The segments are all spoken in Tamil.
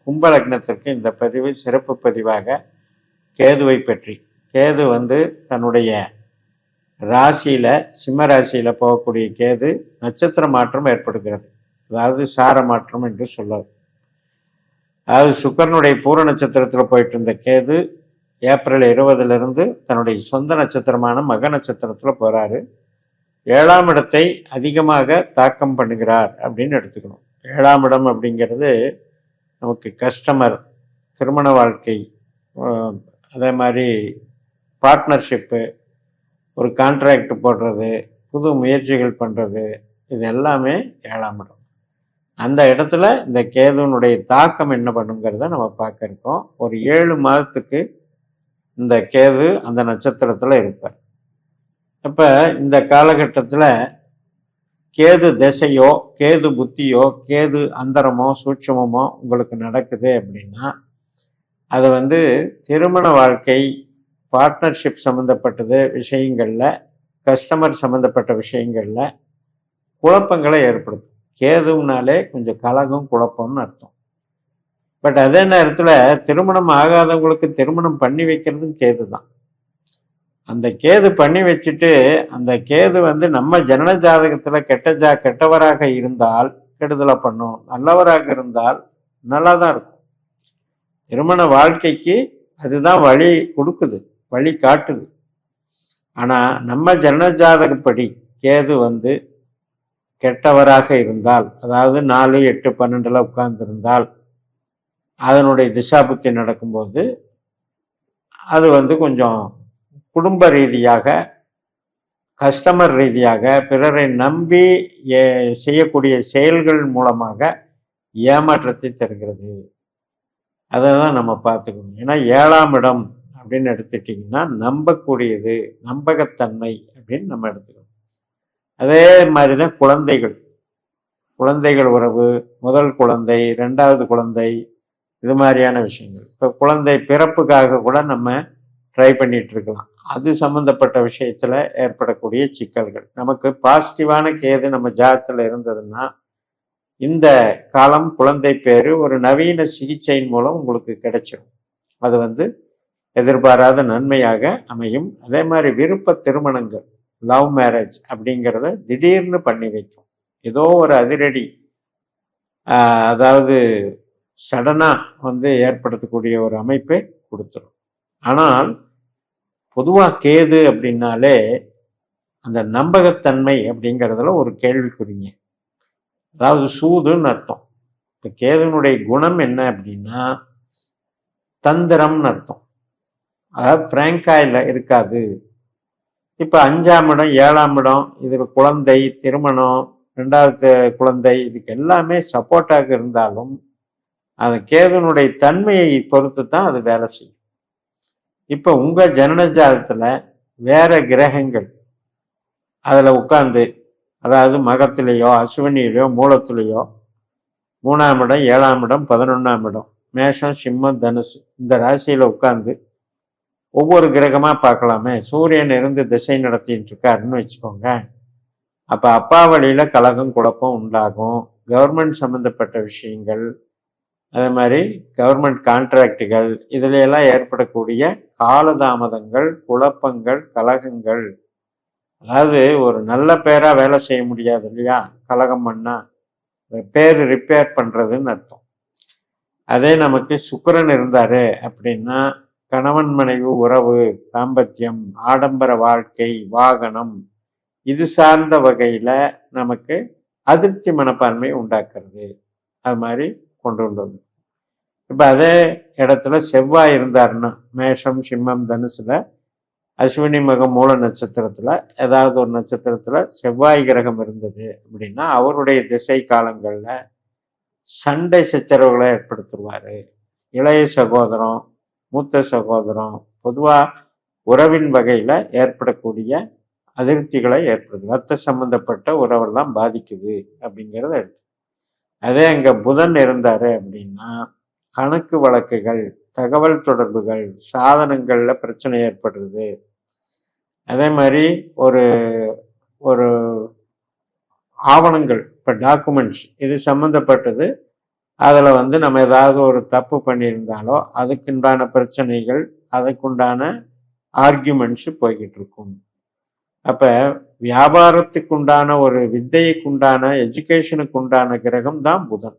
கும்ப லக்னத்திற்கு இந்த பதிவு சிறப்பு பதிவாக கேதுவை பற்றி. கேது தன்னுடைய ராசியில், சிம்ம ராசியில் போகக்கூடிய கேது நட்சத்திர மாற்றம் ஏற்படுகிறது. அதாவது சார மாற்றம் என்று சொல்லுவார். அதாவது சுக்கரனுடைய பூர நட்சத்திரத்தில் போயிட்டு இருந்த கேது ஏப்ரல் 20 தன்னுடைய சொந்த நட்சத்திரமான மக நட்சத்திரத்தில் போகிறாரு. 7ஆம் இடத்தை அதிகமாக தாக்கம் பண்ணுகிறார் அப்படின்னு எடுத்துக்கணும். 7ஆம் இடம் அப்படிங்கிறது நமக்கு கஸ்டமர், திருமண வாழ்க்கை, அதே மாதிரி பார்ட்னர்ஷிப்பு, ஒரு கான்ட்ராக்ட் போடுறது, புது முயற்சிகள் பண்ணுறது, இது எல்லாமே 7ஆம் இடம். அந்த இடத்துல இந்த கேதுனுடைய தாக்கம் என்ன பண்ணுங்கிறத நம்ம பார்க்க இருக்கோம். ஒரு 7 மாதத்துக்கு இந்த கேது அந்த நட்சத்திரத்தில் இருப்பார். அப்போ இந்த காலகட்டத்தில் கேது திசையோ, கேது புத்தியோ, கேது அந்தரமோ, சூட்சமோ உங்களுக்கு நடக்குது அப்படின்னா அது திருமண வாழ்க்கை, பார்ட்னர்ஷிப் சம்மந்தப்பட்டது விஷயங்களில், கஸ்டமர் சம்மந்தப்பட்ட விஷயங்களில் குழப்பங்களை ஏற்படுத்தும். கேதுனாலே கொஞ்சம் கலகம், குழப்பம்னு அர்த்தம். பட் அதே நேரத்தில் திருமணம் ஆகாதவங்களுக்கு திருமணம் பண்ணி வைக்கிறதும் கேது தான். அந்த கேது பண்ணி வச்சுட்டு அந்த கேது நம்ம ஜனன ஜாதகத்தில் கெட்டவராக இருந்தால் கெடுதலை பண்ணும், நல்லவராக இருந்தால் நல்லா தான் இருக்கும். திருமண வாழ்க்கைக்கு அதுதான் வழி கொடுக்குது, வழி காட்டுது. ஆனால் நம்ம ஜனன ஜாதகப்படி கேது கெட்டவராக இருந்தால், அதாவது 4, 8, 12 உட்கார்ந்துருந்தால், அதனுடைய திசாபுத்தி நடக்கும்போது அது கொஞ்சம் குடும்ப ரீதியாக, கஸ்டமர் ரீதியாக, பிறரை நம்பி செய்யக்கூடிய செயல்கள் மூலமாக ஏமாற்றத்தை தருகிறது. அதை தான் நம்ம பார்த்துக்கணும். ஏன்னா 7ஆம் இடம் அப்படின்னு எடுத்துட்டிங்கன்னா நம்பக்கூடியது, நம்பகத்தன்மை அப்படின்னு நம்ம எடுத்துக்கணும். அதே மாதிரி தான் குழந்தைகள் உறவு, முதல் குழந்தை, 2வது குழந்தை, இது மாதிரியான விஷயங்கள். இப்போ குழந்தை பிறப்புக்காக கூட நம்ம ட்ரை பண்ணிட்டு இருக்கலாம். அது சம்மந்தப்பட்ட விஷயத்தில் ஏற்படக்கூடிய சிக்கல்கள். நமக்கு பாசிட்டிவான கேது நம்ம ஜாதகத்தில் இருந்ததுன்னா இந்த காலம் குழந்தை பேரு ஒரு நவீன சிகிச்சையின் மூலம் உங்களுக்கு கிடைச்சிடும். அது எதிர்பாராத நன்மையாக அமையும். அதே மாதிரி விருப்ப திருமணங்கள், லவ் மேரேஜ் அப்படிங்கிறத திடீர்னு பண்ணி வைக்கும். ஏதோ ஒரு அதிரடி, அதாவது சடனாக ஏற்படுத்தக்கூடிய ஒரு அமைப்பை கொடுத்துரும். ஆனால் பொதுவாக கேது அப்படின்னாலே அந்த நம்பகத்தன்மை அப்படிங்கிறதுல ஒரு கேள்விக்குறிங்க. அதாவது சூதுன்னு அர்த்தம். இப்போ கேதுனுடைய குணம் என்ன அப்படின்னா தந்திரம்னு அர்த்தம். அதாவது ஃப்ராங்காயில் இருக்காது. இப்போ 5ஆம் இடம், 7ஆம் இடம், இது குழந்தை, திருமணம், 2வது குழந்தை, இதுக்கு எல்லாமே சப்போர்ட்டாக இருந்தாலும் அந்த கேதுனுடைய தன்மையை பொறுத்து தான் அது வேலை செய்யும். இப்போ உங்கள் ஜனன ஜாதகத்தில் வேற கிரகங்கள் அதில் உட்கார்ந்து, அதாவது மகத்திலேயோ, அஸ்வினியிலையோ, மூலத்திலேயோ, 3ஆம் இடம், 7ஆம் இடம், 11ஆம் இடம், மேஷம், சிம்மம், தனுசு, இந்த ராசியில் உட்கார்ந்து ஒவ்வொரு கிரகமாக பார்க்கலாமே. சூரியன் இருந்து திசை நடத்திட்டு இருக்காருன்னு வச்சுக்கோங்க. அப்போ அப்பா வழியில் கலகம், குழப்பம் உண்டாகும். கவர்மெண்ட் சம்மந்தப்பட்ட விஷயங்கள், அதே மாதிரி கவர்மெண்ட் கான்ட்ராக்டுகள், இதுல எல்லாம் ஏற்படக்கூடிய காலதாமதங்கள், குழப்பங்கள், கலகங்கள். அதாவது ஒரு நல்ல பேரா வேலை செய்ய முடியாது இல்லையா? கலகம் பண்ணா பேர் ரிப்பேர் பண்றதுன்னு அர்த்தம். அதே நமக்கு சுக்கிரன் இருந்தாரு அப்படின்னா கணவன் மனைவி உறவு, தாம்பத்தியம், ஆடம்பர வாழ்க்கை, வாகனம், இது சார்ந்த வகையில நமக்கு அதிருப்தி மனப்பான்மை உண்டாக்குறது. அது மாதிரி கொண்டு வந்து இப்போ அதே இடத்துல செவ்வாய் இருந்தாருன்னா மேஷம், சிம்மம், தனுசுல, அஸ்வினி, மகம், மூல நட்சத்திரத்துல, ஏதாவது ஒரு நட்சத்திரத்துல செவ்வாய் கிரகம் இருந்தது அப்படின்னா அவருடைய திசை காலங்கள்ல சண்டை சச்சரவுகளை ஏற்படுத்துவாரு. இளைய சகோதரம், மூத்த சகோதரம், பொதுவா உறவின் வகையில ஏற்படக்கூடிய அதிருப்திகளை ஏற்படுது. ரத்த சம்பந்தப்பட்ட உறவெல்லாம் பாதிக்குது அப்படிங்கிறத எடுத்து. அதே அங்க புதன் இருந்தாரு அப்படின்னா கணக்கு வழக்குகள், தகவல் தொடர்புகள், சாதனங்கள்ல பிரச்சனை ஏற்படுறது. அதே மாதிரி ஒரு ஒரு ஆவணங்கள், இப்போ டாக்குமெண்ட்ஸ், இது சம்மந்தப்பட்டது அதில் வந்து நம்ம ஏதாவது ஒரு தப்பு பண்ணியிருந்தாலோ அதுக்குண்டான பிரச்சனைகள், அதுக்குண்டான ஆர்கியூமெண்ட்ஸு போய்கிட்டு இருக்கும். அப்போ வியாபாரத்துக்குண்டான ஒரு வித்தைக்குண்டான எஜுகேஷனுக்குண்டான கிரகம் தான் புதன்.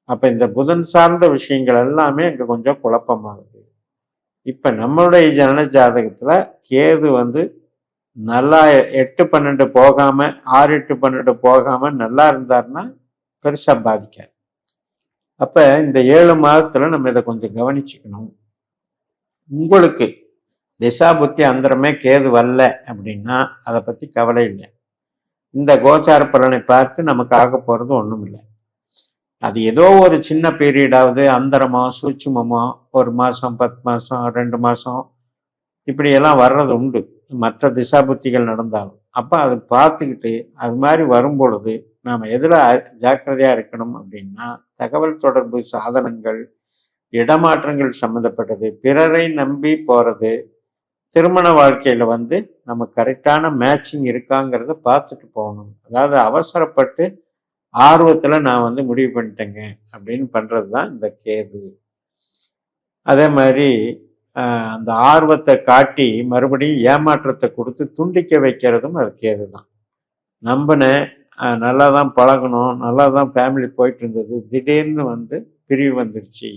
அப்போ இந்த புதன் சார்ந்த விஷயங்கள் எல்லாமே அங்கே கொஞ்சம் குழப்பமாகுது. இப்போ நம்மளுடைய ஜனன ஜாதகத்தில் கேது வந்து நல்லா 8-12 போகாமல் 6-8-12 போகாமல் நல்லா இருந்தாருன்னா பெருசாக பாதிக்காது. அப்போ இந்த 7 மாதத்தில் நம்ம இதை கொஞ்சம் கவனிச்சுக்கணும். உங்களுக்கு திசா புத்தி அந்தரமே கேது வரல அப்படின்னா அதை பற்றி கவலை இல்லை. இந்த கோச்சார பலனை பார்த்து நமக்கு ஆக போகிறது ஒன்றும் இல்லை. அது ஏதோ ஒரு சின்ன பீரியடாவது அந்தரமோ சூட்சுமமோ 1 மாதம் 10 மாதம் 2 மாதம் இப்படியெல்லாம் வர்றது உண்டு, மற்ற திசா புத்திகள் நடந்தாலும். அப்போ அதை பார்த்துக்கிட்டு அது மாதிரி வரும்பொழுது நாம் எதில் ஜாக்கிரதையாக இருக்கணும் அப்படின்னா, தகவல் தொடர்பு சாதனங்கள், இடமாற்றங்கள் சம்மந்தப்பட்டது, பிறரை நம்பி போகிறது, திருமண வாழ்க்கையில் வந்து நம்ம கரெக்டான மேட்சிங் இருக்காங்கிறத பார்த்துட்டு போகணும். அதாவது அவசரப்பட்டு ஆர்வத்தில் நான் வந்து முடிவு பண்ணிட்டேங்க அப்படின்னு பண்ணுறது தான் இந்த கேது. அதே மாதிரி அந்த ஆர்வத்தை காட்டி மறுபடியும் ஏமாற்றத்தை கொடுத்து துண்டிக்க வைக்கிறதும் அது கேது தான். நம்பினேன், நல்லா தான் பழகணும், நல்லா தான் ஃபேமிலி போயிட்டு இருந்தது, திடீர்னு வந்து பிரிவு வந்துடுச்சு,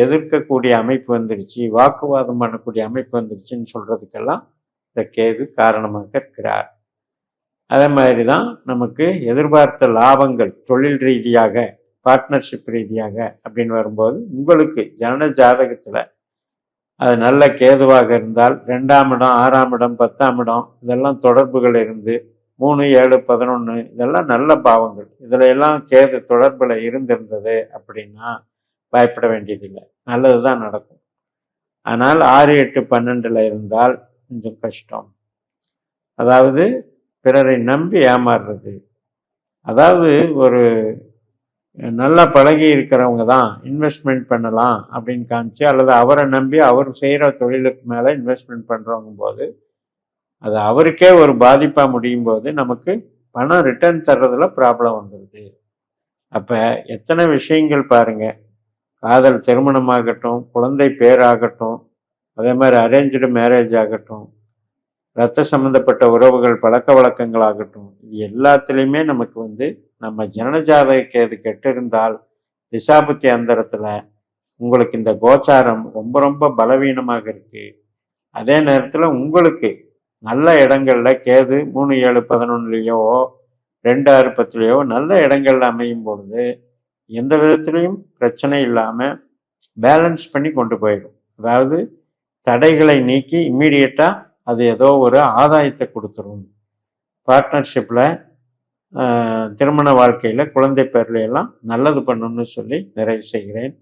எதிர்க்கக்கூடிய அமைப்பு வந்துடுச்சு, வாக்குவாதம் பண்ணக்கூடிய அமைப்பு வந்துடுச்சுன்னு சொல்கிறதுக்கெல்லாம் இந்த கேது காரணமாக இருக்கிறார். அதே மாதிரி தான் நமக்கு எதிர்பார்த்த லாபங்கள் தொழில் ரீதியாக, பார்ட்னர்ஷிப் ரீதியாக அப்படின்னு வரும்போது உங்களுக்கு ஜனன ஜாதகத்தில் அது நல்ல கேதுவாக இருந்தால் 2ஆம் இடம், 6ஆம் இடம், 10ஆம் இடம் இதெல்லாம் தொடர்புகள் இருந்து 3, 7, 11 இதெல்லாம் நல்ல பாவங்கள். இதில் எல்லாம் கேது தொடர்பில் இருந்திருந்தது அப்படின்னா பயப்பட வேண்டியதில்லை, நல்லது தான் நடக்கும். ஆனால் 6, 8, 12 இருந்தால் கொஞ்சம் கஷ்டம். அதாவது பிறரை நம்பி ஏமாறுறது. அதாவது ஒரு நல்லா பழகி இருக்கிறவங்க தான் இன்வெஸ்ட்மெண்ட் பண்ணலாம் அப்படின்னு காமிச்சு, அல்லது அவரை நம்பி அவர் செய்கிற தொழிலுக்கு மேலே இன்வெஸ்ட்மெண்ட் பண்ணுறவங்க போது அது அவருக்கே ஒரு பாதிப்பாக முடியும் போது நமக்கு பணம் ரிட்டர்ன் தர்றதுல ப்ராப்ளம் வந்துடுது. அப்போ எத்தனை விஷயங்கள் பாருங்கள், காதல் திருமணமாகட்டும், குழந்தை பேராகட்டும், அதே மாதிரி அரேஞ்சு மேரேஜ் ஆகட்டும், இரத்த சம்பந்தப்பட்ட உறவுகள் பழக்க வழக்கங்கள் ஆகட்டும், இது எல்லாத்துலேயுமே நமக்கு வந்து நம்ம ஜனனஜாதக கேது கெட்டிருந்தால் திசாபுத்தி அந்தரத்தில் உங்களுக்கு இந்த கோச்சாரம் ரொம்ப ரொம்ப பலவீனமாக இருக்கு. அதே நேரத்தில் உங்களுக்கு நல்ல இடங்கள்ல கேது 3, 7, 11 2, 6, 10 நல்ல இடங்கள்ல அமையும் பொழுது எந்த விதத்திலையும் பிரச்சனை இல்லாமல் பேலன்ஸ் பண்ணி கொண்டு போயிடும். அதாவது தடைகளை நீக்கி இம்மீடியட்டாக அது ஏதோ ஒரு ஆதாயத்தை கொடுத்துரும். பார்ட்னர்ஷிப்பில், திருமண வாழ்க்கையில், குழந்தை பேர்ல எல்லாம் நல்லது பண்ணணும்னு சொல்லி நிறைவு செய்கிறேன்.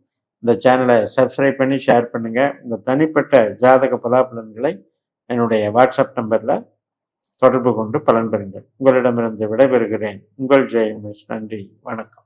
இந்த சேனலை சப்ஸ்கிரைப் பண்ணி ஷேர் பண்ணுங்கள். உங்கள் தனிப்பட்ட ஜாதக பலாபலன்களை என்னுடைய வாட்ஸ்அப் நம்பரில் தொடர்பு கொண்டு பலன் பெறுங்கள். உங்களிடமிருந்து விடைபெறுகிறேன். உங்கள் ஜெயம். நன்றி, வணக்கம்.